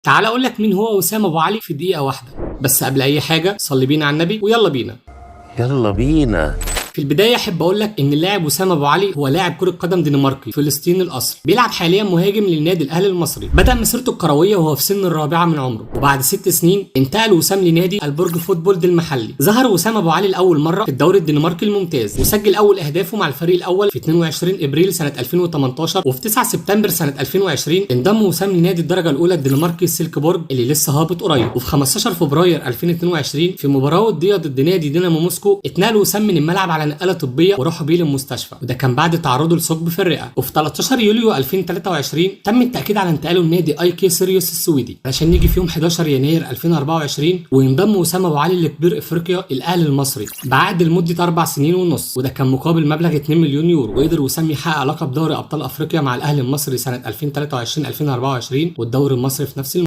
تعال اقول لك مين هو وسام ابو علي في دقيقه واحده. بس قبل اي حاجه صلي بينا على النبي ويلا بينا. يلا بينا. في البدايه احب اقول لك ان اللاعب وسام ابو علي هو لاعب كره قدم دنماركي فلسطيني الاصل، بيلعب حاليا مهاجم للنادي الاهلي المصري. بدا مسيرته الكرويه وهو في سن الرابعه من عمره، وبعد 6 سنين انتقل وسام لنادي البرج فوتبول المحلي. ظهر وسام ابو علي لاول مره في الدوري الدنماركي الممتاز، وسجل اول اهدافه مع الفريق الاول في 22 ابريل سنه 2018، وفي 9 سبتمبر سنه 2020 انضم وسام لنادي الدرجه الاولى الدنماركي سيلكبورج اللي لسه هابط قريب. وفي 15 فبراير 2022 في مباراه وديه ضد نادي دينامو موسكو اتنقل وسام من الملعب على نقاله طبيه وراحوا بيه للمستشفى، وده كان بعد تعرضه لثقب في الرئه. وفي 13 يوليو 2023 تم التاكيد على انتقاله لنادي اي كي سيريوس السويدي، علشان يجي في يوم 11 يناير 2024 وينضم وسام ابو علي لكبير افريقيا الاهلي المصري بعقد لمده 4 سنين ونص، وده كان مقابل مبلغ 2 مليون يورو. وقدر وسام يحقق لقب دوري ابطال افريقيا مع الاهلي المصري سنه 2023 2024 والدوري المصري في نفس